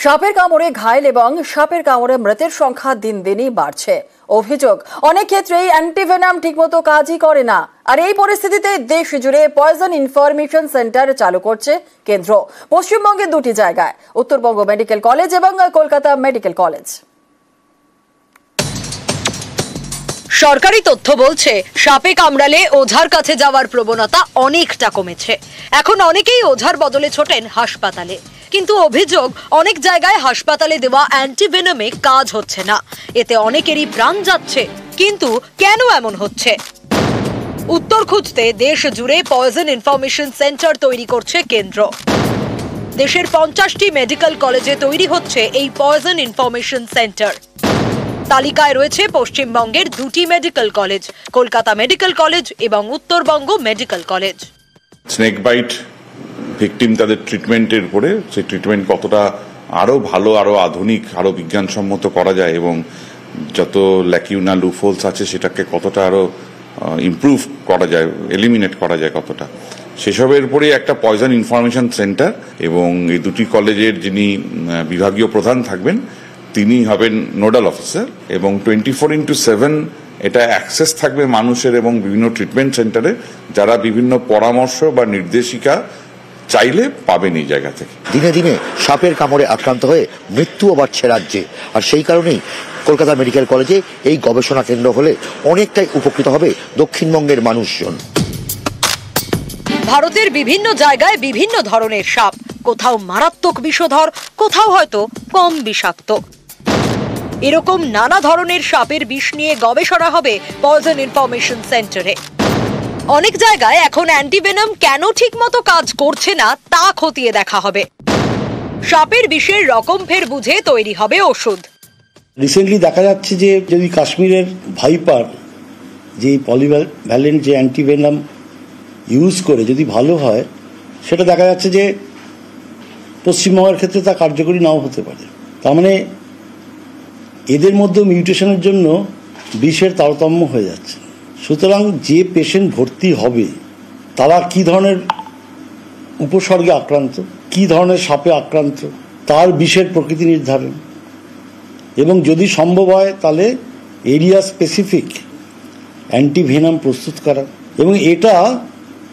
সাপের কামড়ে ঘায়েল এবং সাপের কামড়ে মৃতের সংখ্যা দিন দিনই বাড়ছে। অভিযোগ, অনেক ক্ষেত্রেই অ্যান্টিভেনাম ঠিকমতো কাজই করে না। আর এই পরিস্থিতিতে দেশ জুড়ে পয়জন ইনফরমেশন সেন্টার চালু করছে কেন্দ্র। পশ্চিমবঙ্গের দুটি জায়গায়, উত্তরবঙ্গ মেডিকেল কলেজ এবং কলকাতা মেডিকেল কলেজ। সরকারি তথ্য বলছে, সাপে কামড়ালে ওঝার কাছে যাওয়ার প্রবণতা অনেকটা কমেছে। এখন অনেকেই ওঝার বদলে ছোটেন হাসপাতালে। কিন্তু অভিযোগ, অনেক জায়গায় হাসপাতালে দেওয়া অ্যান্টিভেনমে কাজ হচ্ছে না। এতে অনেকেরই প্রাণ যাচ্ছে। কিন্তু কেন এমন হচ্ছে? উত্তর খুঁজতে দেশ জুড়ে পয়জন ইনফরমেশন সেন্টার তৈরি করছে কেন্দ্র। দেশের 50টি মেডিকেল কলেজে তৈরি হচ্ছে এই পয়জন ইনফরমেশন সেন্টার। তালিকায় রয়েছে পশ্চিমবঙ্গের দুটি medical college, Kolkata medical college এবং Uttarbanga medical college. Snake bite victim তাদের ট্রিটমেন্টের উপরে, সেই ট্রিটমেন্ট কতটা আরো ভালো, আরো আধুনিক, আরো বিজ্ঞানসম্মত করা যায় এবং যত ল্যাকিউনা লুফোলস আছে সেটাকে কতটা আরো ইমপ্রুভ করা যায়, এলিমিনেট করা যায় কতটা, সেসবের উপরে একটা পয়জন ইনফরমেশন সেন্টার। এবং এই দুটি কলেজের যিনি বিভাগীয় প্রধান থাকবেন তিনি হবেন নোডাল অফিসার এবং 24x7 এটা অ্যাক্সেস থাকবে মানুষের এবং বিভিন্ন ট্রিটমেন্ট সেন্টারে, যারা বিভিন্ন পরামর্শ বা নির্দেশিকা চাইলে পাবেন এই জায়গা থেকে। দিনে দিনে সাপের কামড়ে আক্রান্ত হয়ে মৃত্যুও বাড়ছে রাজ্যে। আর সেই কারণেই কলকাতা মেডিকেল কলেজে এই গবেষণা কেন্দ্র হলে অনেকটাই উপকৃত হবে দক্ষিণবঙ্গের মানুষজন। ভারতের বিভিন্ন জায়গায় বিভিন্ন ধরনের সাপ, কোথাও মারাত্মক বিষধর, কোথাও হয়তো কম বিষাক্ত। এরকম নানা ধরনের সাপের বিষ নিয়ে গবেষণা হবে পয়জন ইনফরমেশন সেন্টারে। অনেক জায়গায় এখন অ্যান্টিভেনম কেন ঠিকমতো কাজ করছে না তা খতিয়ে দেখা হবে। সাপের বিষের রকম ফের বুঝে তৈরি হবে ওষুধ। রিসেন্টলি দেখা যাচ্ছে যে যদি কাশ্মীরের ভাইপার যে পলিভ্যালেন্ট যে অ্যান্টিভেনম ইউজ করে যদি ভালো হয়, সেটা দেখা যাচ্ছে যে পশ্চিমবঙ্গের ক্ষেত্রে তা কার্যকরী নাও হতে পারে। তার মানে এদের মধ্যে মিউটেশনের জন্য বিষের তারতম্য হয়ে যাচ্ছে। সুতরাং যে পেশেন্ট ভর্তি হবে তারা কি ধরনের উপসর্গে আক্রান্ত, কি ধরনের সাপে আক্রান্ত, তার বিষের প্রকৃতি নির্ধারণ এবং যদি সম্ভব হয় তাহলে এরিয়া স্পেসিফিক অ্যান্টিভেনাম প্রস্তুত করা। এবং এটা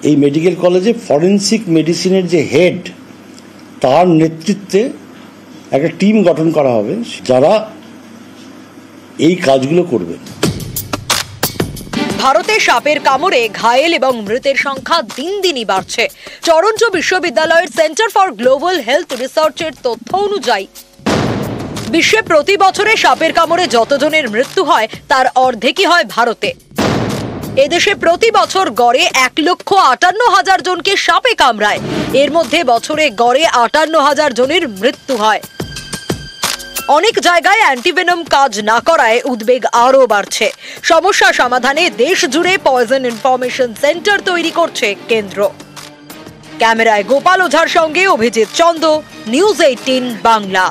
এই মেডিকেল কলেজে ফরেনসিক মেডিসিনের যে হেড, তার নেতৃত্বে একটা টিম গঠন করা হবে যারা এই কাজগুলো করবে। ভারতে সাপের কামড়ে ঘায়েল এবং মৃতের সংখ্যা দিন দিনই বাড়ছে। টরন্টো বিশ্ববিদ্যালয়ের সেন্টার ফর গ্লোবাল হেলথ রিসার্চের তথ্য অনুযায়ী বিশ্বে প্রতি বছরে সাপের কামড়ে যতজনের মৃত্যু হয় তার অর্ধেকই হয় ভারতে। এদেশে প্রতি বছর গড়ে 1,58,000 জনকে সাপে কামড়ায়। এর মধ্যে বছরে গড়ে 58,000 জনের মৃত্যু হয়। অনেক জায়গায় অ্যান্টিভেনম কাজ না করায় উদ্বেগ আরও বাড়ছে। সমস্যা সমাধানে দেশ জুড়ে পয়জন ইনফরমেশন সেন্টার তৈরি করছে কেন্দ্র। ক্যামেরায় গোপাল ওঝার সঙ্গে অভিজিৎ চন্দ, নিউজ 18 বাংলা।